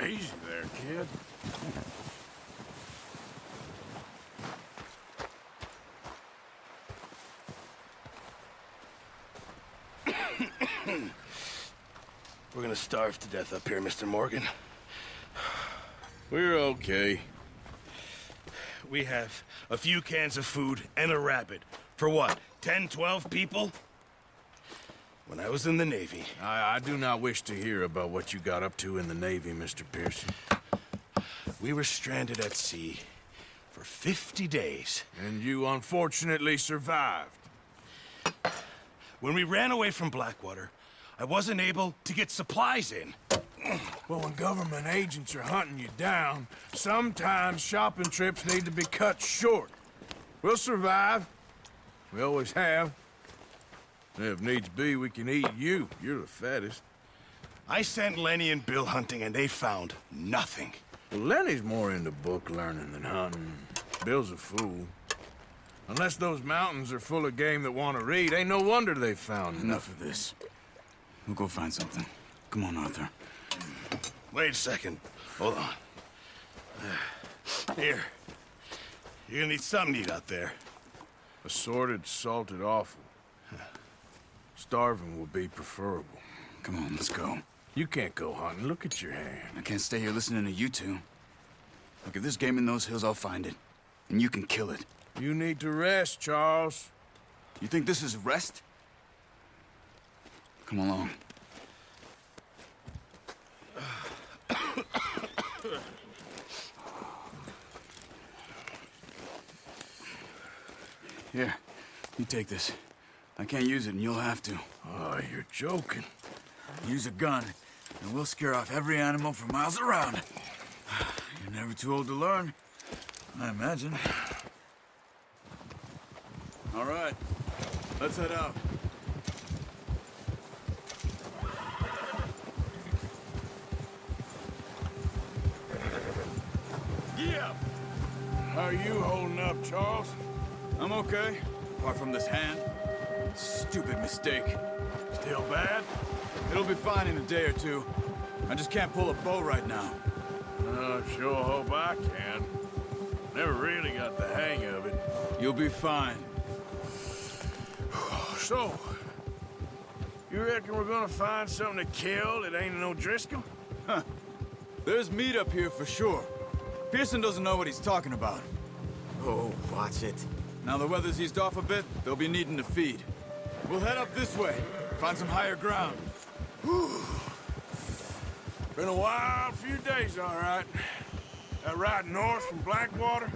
Easy there, kid. We're gonna starve to death up here, Mr. Morgan. We're okay. We have a few cans of food and a rabbit. For what, 10, 12 people? When I was in the Navy... I do not wish to hear about what you got up to in the Navy, Mr. Pearson. We were stranded at sea for 50 days. And you unfortunately survived. When we ran away from Blackwater, I wasn't able to get supplies in. Well, when government agents are hunting you down, sometimes shopping trips need to be cut short. We'll survive. We always have. If needs be, we can eat you. You're the fattest. I sent Lenny and Bill hunting, and they found nothing. Well, Lenny's more into book learning than hunting. Bill's a fool. Unless those mountains are full of game that want to read, ain't no wonder they found Enough of this. We'll go find something. Come on, Arthur. Wait a second. Hold on. Here. You're gonna need something to eat out there. Assorted, salted offal. Starving would be preferable. Come on, let's go. You can't go hunting. Look at your hand. I can't stay here listening to you two. Look, if there's game in those hills, I'll find it. And you can kill it. You need to rest, Charles. You think this is rest? Come along. Here, you take this. I can't use it, and you'll have to. Oh, you're joking. Use a gun, and we'll scare off every animal for miles around. You're never too old to learn, I imagine. All right, let's head out. Yeah. How are you holding up, Charles? I'm okay, apart from this hand. Stupid mistake. Still bad? It'll be fine in a day or two. I just can't pull a bow right now. Sure hope I can. Never really got the hang of it. You'll be fine. So, you reckon we're gonna find something to kill that ain't no Driscoll? Huh. There's meat up here for sure. Pearson doesn't know what he's talking about. Oh, watch it. Now the weather's eased off a bit, they'll be needing to feed. We'll head up this way, find some higher ground. Been a wild few days, all right. That ride north from Blackwater,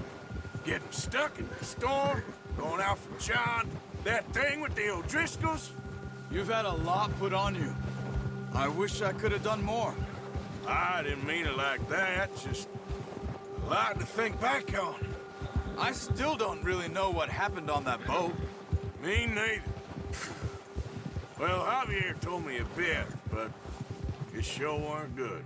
getting stuck in the storm, going out from John, that thing with the O'Driscolls. You've had a lot put on you. I wish I could have done more. I didn't mean it like that, just a lot to think back on. I still don't really know what happened on that boat. Me neither. Well, Javier told me a bit, but it sure weren't good.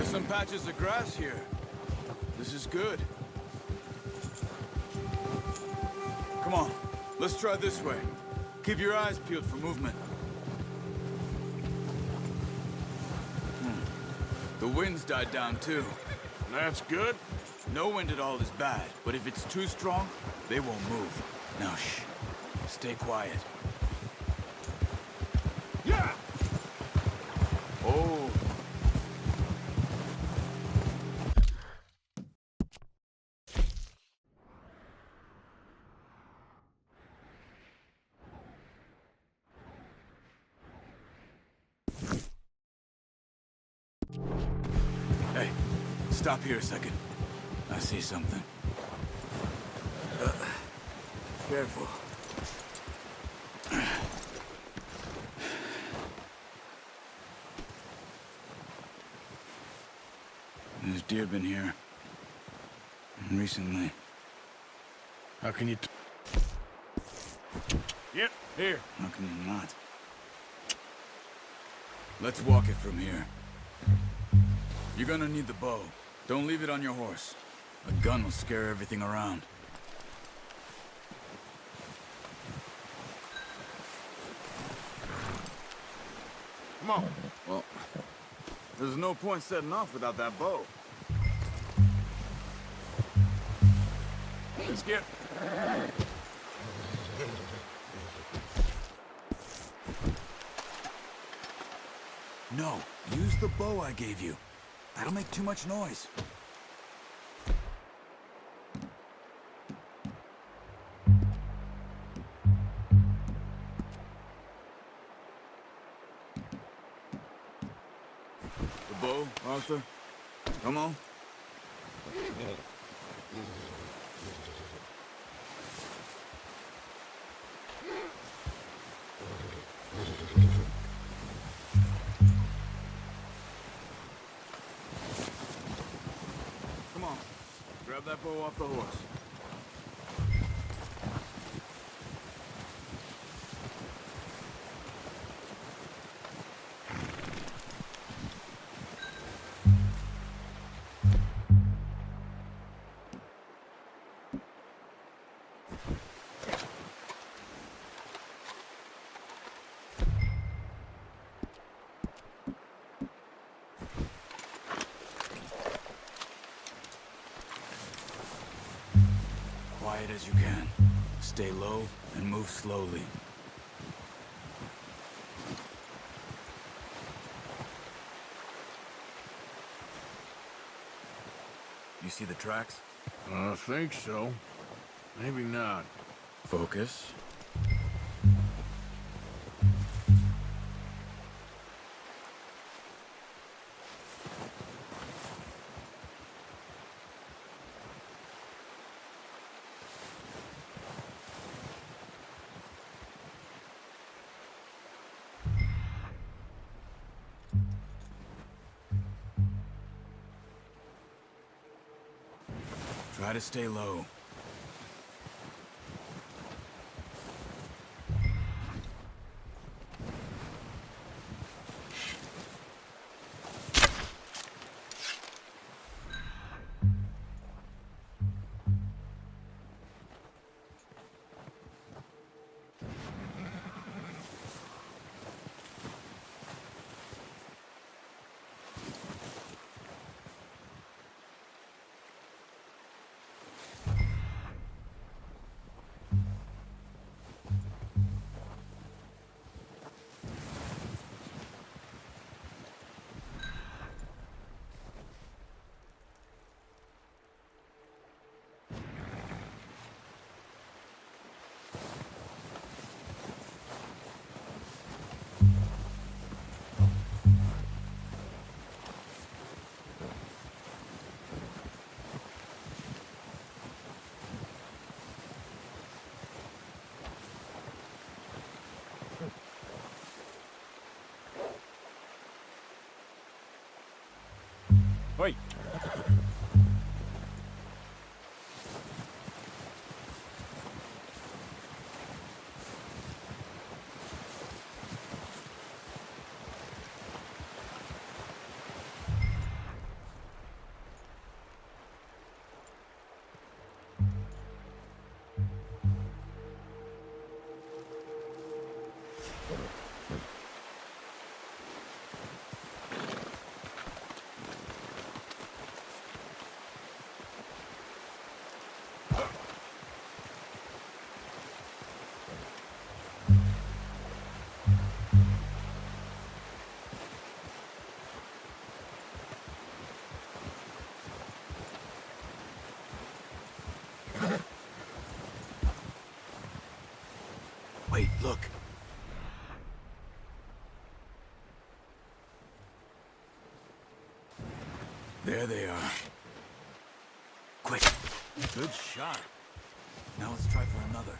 Some patches of grass here. This is good. Come on, let's try this way. Keep your eyes peeled for movement. The wind's died down too. That's good. No wind at all is bad, but if it's too strong, they won't move. Now shh, stay quiet. Yeah! Oh. Stop here a second. I see something. Careful. There's deer been here. Recently. How can you... Yep, here. How can you not? Let's walk it from here. You're gonna need the bow. Don't leave it on your horse. A gun will scare everything around. Come on. Well, there's no point setting off without that bow. Let's get... No, use the bow I gave you. That'll make too much noise. The bow, Arthur. Come on. Come on. Grab that bow off the horse. Quiet as you can. Stay low and move slowly. You see the tracks? I think so. Maybe not. Focus. Try to stay low. Wait. Wait, look. There they are. Quick. Good shot. Now let's try for another.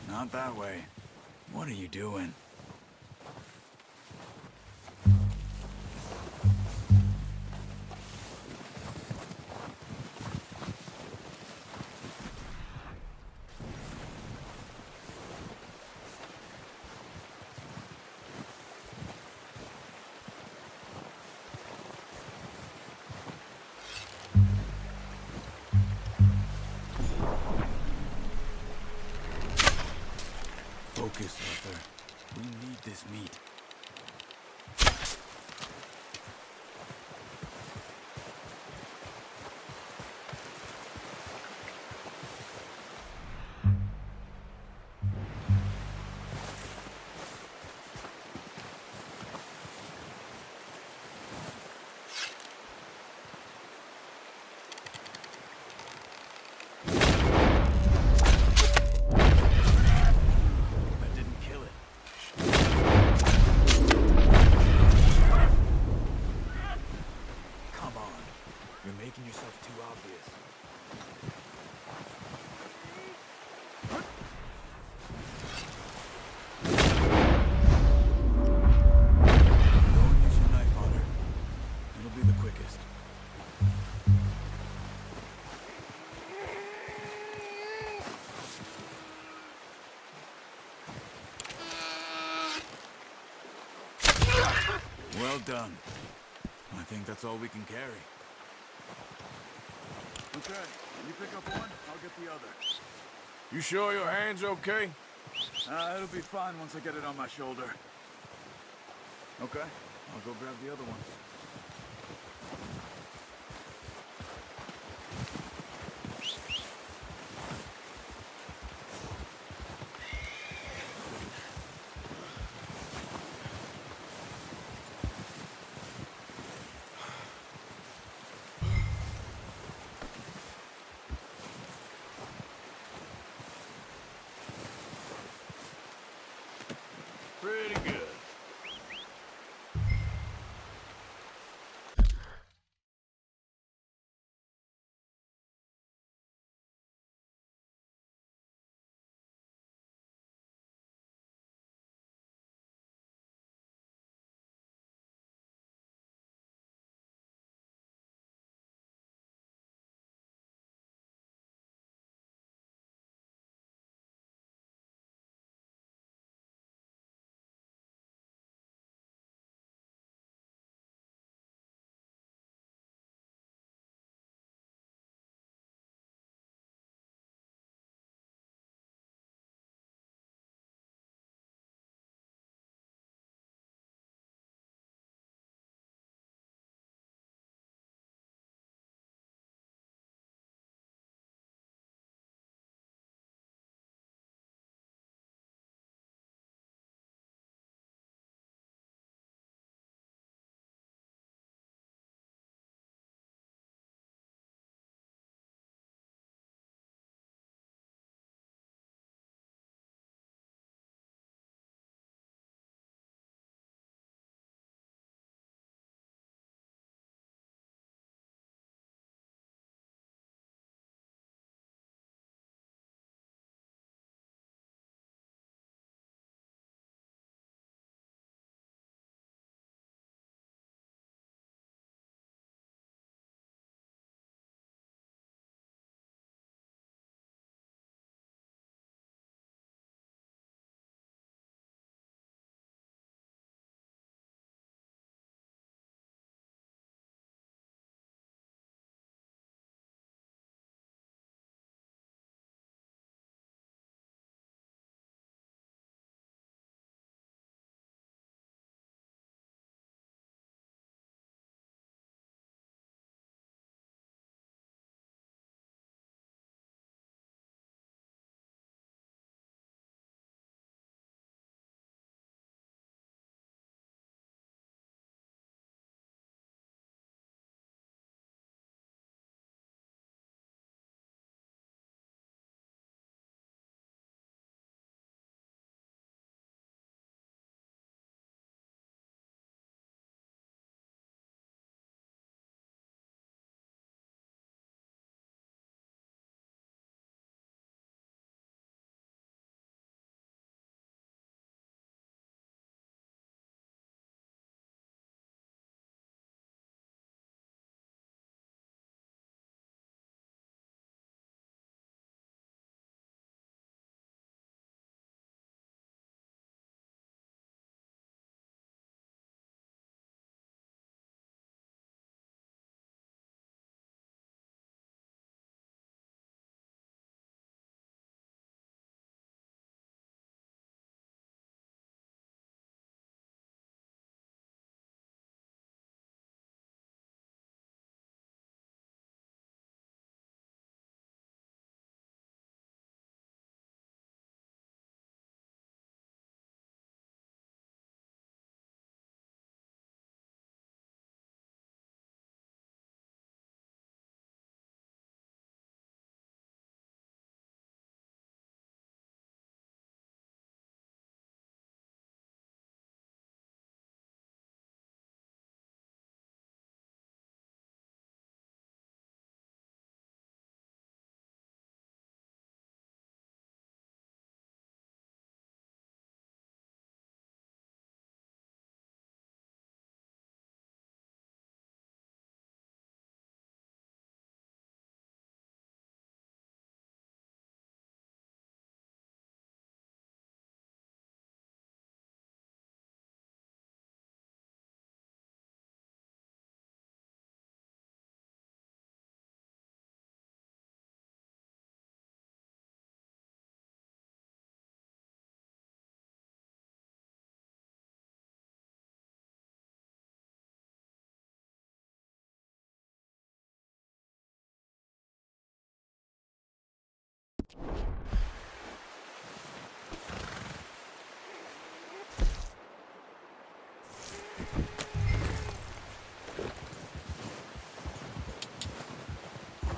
Not that way. What are you doing? Focus, Arthur. We need this meat. Well done. I think that's all we can carry. Okay, you pick up one, I'll get the other. You sure your hand's okay? It'll be fine once I get it on my shoulder. Okay, I'll go grab the other one. Pretty good.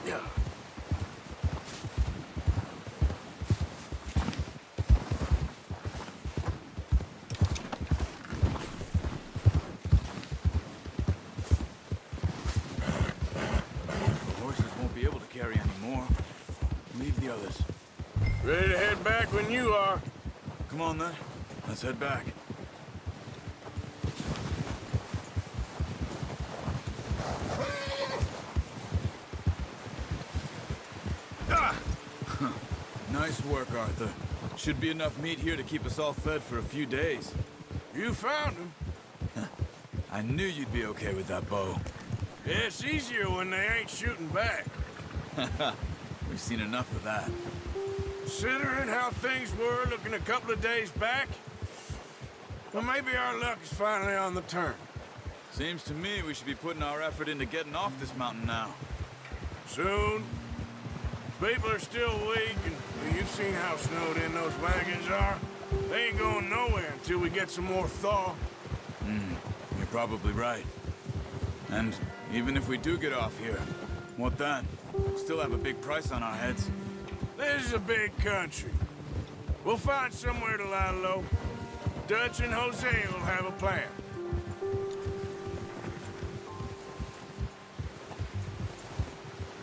Yeah. The horses won't be able to carry any more. Leave the others. Ready to head back when you are. Come on, then. Let's head back. Ah! Nice work, Arthur. Should be enough meat here to keep us all fed for a few days. You found him. I knew you'd be okay with that bow. Yeah, it's easier when they ain't shooting back. We've seen enough of that. Considering how things were looking a couple of days back, well, maybe our luck is finally on the turn. Seems to me we should be putting our effort into getting off this mountain now. Soon. People are still weak, and well, you've seen how snowed in those wagons are. They ain't going nowhere until we get some more thaw. You're probably right. And even if we do get off here, what then? Still have a big price on our heads. This is a big country. We'll find somewhere to lie low. Dutch and Jose will have a plan.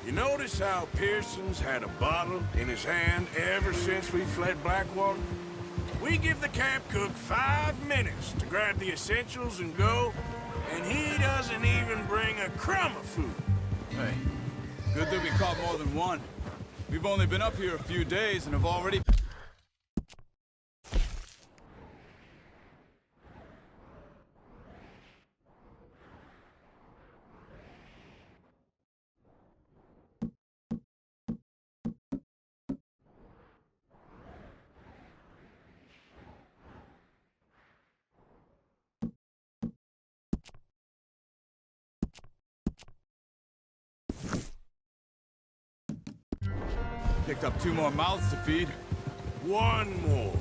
You notice how Pearson's had a bottle in his hand ever since we fled Blackwater? We give the camp cook 5 minutes to grab the essentials and go, and he doesn't even bring a crumb of food. Hey, good that we caught more than one. We've only been up here a few days and have already... Picked up 2 more mouths to feed. One more.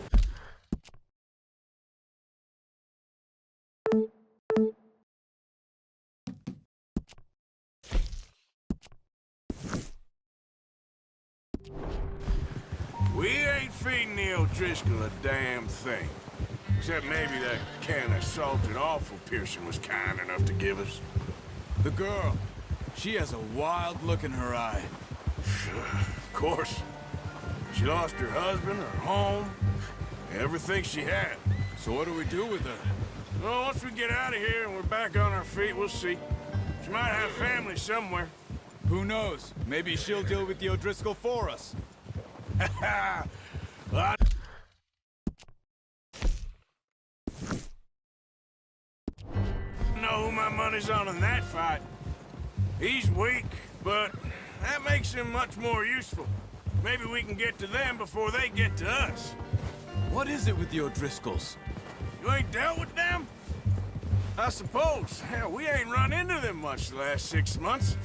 We ain't feeding the O'Driscoll a damn thing. Except maybe that can of salted offal Pearson was kind enough to give us. The girl. She has a wild look in her eye. Of course. She lost her husband, her home, everything she had. So what do we do with her? Well, once we get out of here and we're back on our feet, we'll see. She might have family somewhere. Who knows? Maybe she'll deal with the O'Driscoll for us. Well, I know who my money's on in that fight. He's weak, but that makes him much more useful. Maybe we can get to them before they get to us. What is it with the O'Driscolls? You ain't dealt with them? I suppose. Hell, we ain't run into them much the last 6 months.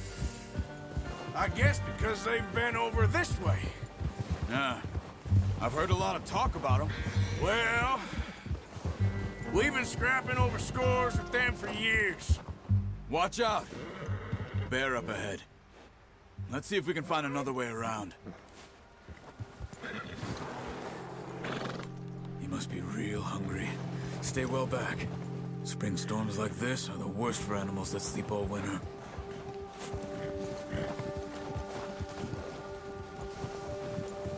I guess because they've been over this way. Yeah. I've heard a lot of talk about them. Well, we've been scrapping over scores with them for years. Watch out. Bear up ahead. Let's see if we can find another way around. He must be real hungry. Stay well back. Spring storms like this are the worst for animals that sleep all winter.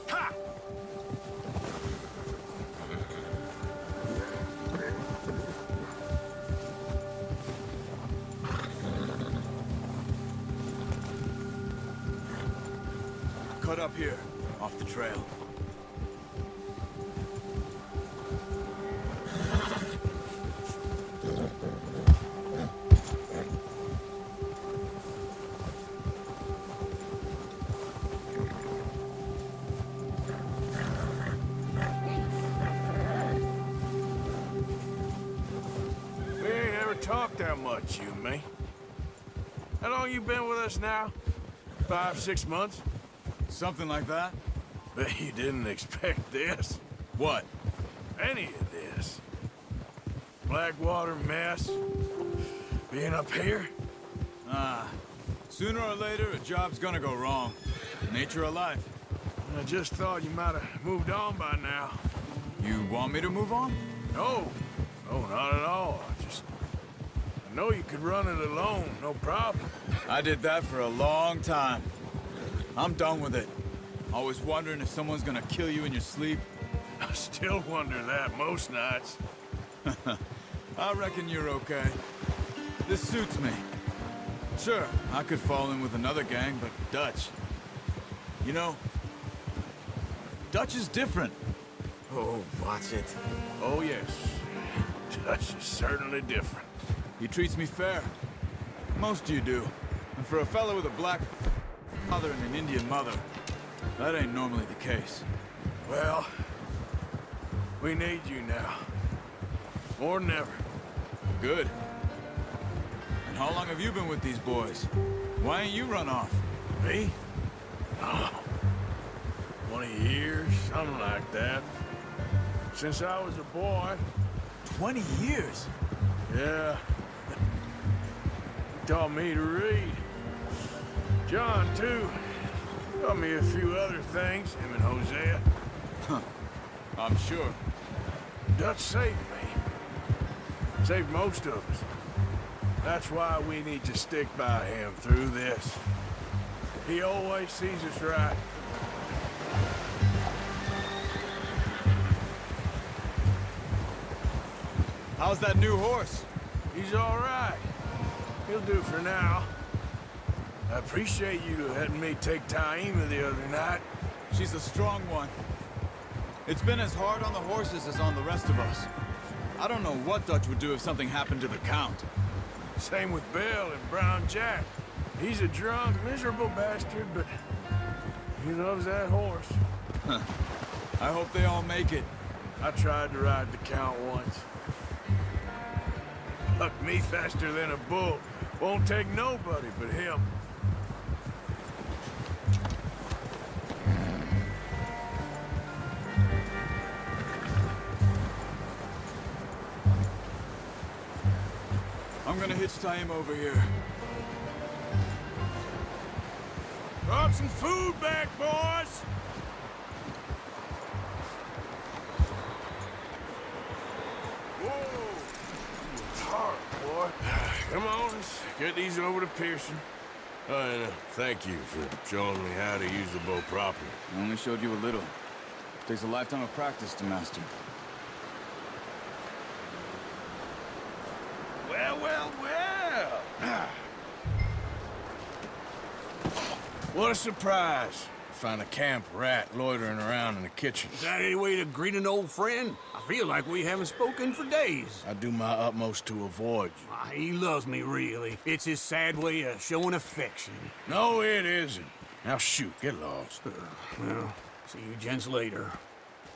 Ha! Cut up here, off the trail. We ain't ever talked that much, you and me. How long you been with us now? 5, 6 months? Something like that. Bet you didn't expect this. What? Any of this. Blackwater mess. Being up here. Sooner or later, a job's gonna go wrong. Nature of life. I just thought you might have moved on by now. You want me to move on? No. No, not at all. I know you could run it alone, no problem. I did that for a long time. I'm done with it. Always wondering if someone's gonna kill you in your sleep. I still wonder that most nights. I reckon you're okay. This suits me. Sure, I could fall in with another gang, but Dutch... You know, Dutch is different. Oh, watch it. Oh, yes. Dutch is certainly different. He treats me fair. Most of you do. And for a fellow with a black father and an Indian mother, that ain't normally the case. Well, we need you now. More than ever. Good. And how long have you been with these boys? Why ain't you run off? Me? Oh, 20 years, something like that. Since I was a boy. 20 years? Yeah. Taught me to read. John, too. Taught me a few other things, him and Hosea. I'm sure. Dutch saved me. Saved most of us. That's why we need to stick by him through this. He always sees us right. How's that new horse? He's all right. He'll do for now. I appreciate you letting me take Taima the other night. She's a strong one. It's been as hard on the horses as on the rest of us. I don't know what Dutch would do if something happened to the Count. Same with Bill and Brown Jack. He's a drunk, miserable bastard, but he loves that horse. I hope they all make it. I tried to ride the Count once. Bucked me faster than a bull. Won't take nobody but him. I'm gonna hitch Taima over here. Brought some food back, boys! Whoa! Hard, boy. Come on, let's get these over to Pearson. And thank you for showing me how to use the bow properly. I only showed you a little. Takes a lifetime of practice to master. Well, well, well! What a surprise. Find a camp rat loitering around in the kitchen. Is that any way to greet an old friend? I feel like we haven't spoken for days. I do my utmost to avoid you. He loves me, really. It's his sad way of showing affection. No, it isn't. Now shoot, get lost. Well, see you gents later.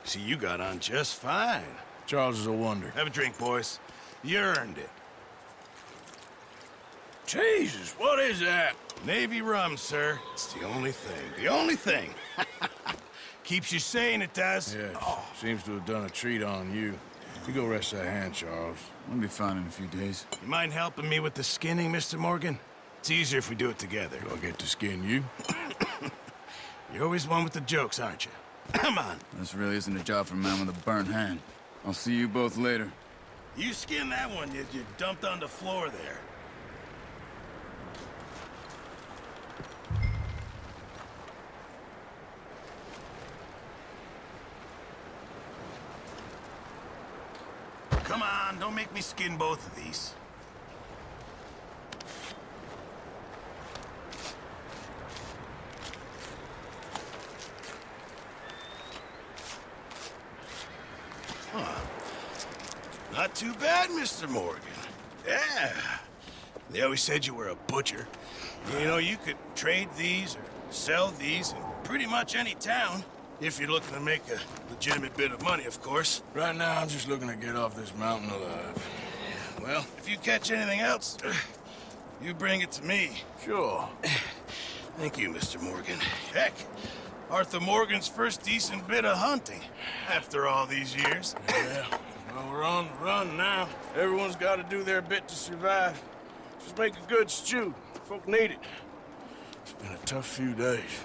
See, you got on just fine. Charles is a wonder. Have a drink, boys. You earned it. Jesus, what is that? Navy rum, sir. It's the only thing. The only thing. Keeps you sane, it does. Yes, seems to have done a treat on you. You go rest that hand, Charles. I'll be fine in a few days. You mind helping me with the skinning, Mr. Morgan? It's easier if we do it together. Do I get to skin you? You're always one with the jokes, aren't you? Come on. This really isn't a job for a man with a burnt hand. I'll see you both later. You skin that one you dumped on the floor there. Come on, don't make me skin both of these. Not too bad, Mr. Morgan. Yeah. They always said you were a butcher. You know, you could trade these or sell these in pretty much any town. If you're looking to make a legitimate bit of money, of course. Right now, I'm just looking to get off this mountain alive. Well, if you catch anything else, you bring it to me. Sure. Thank you, Mr. Morgan. Heck, Arthur Morgan's first decent bit of hunting after all these years. Yeah, well, we're on the run now. Everyone's got to do their bit to survive. Just make a good stew. Folk need it. It's been a tough few days.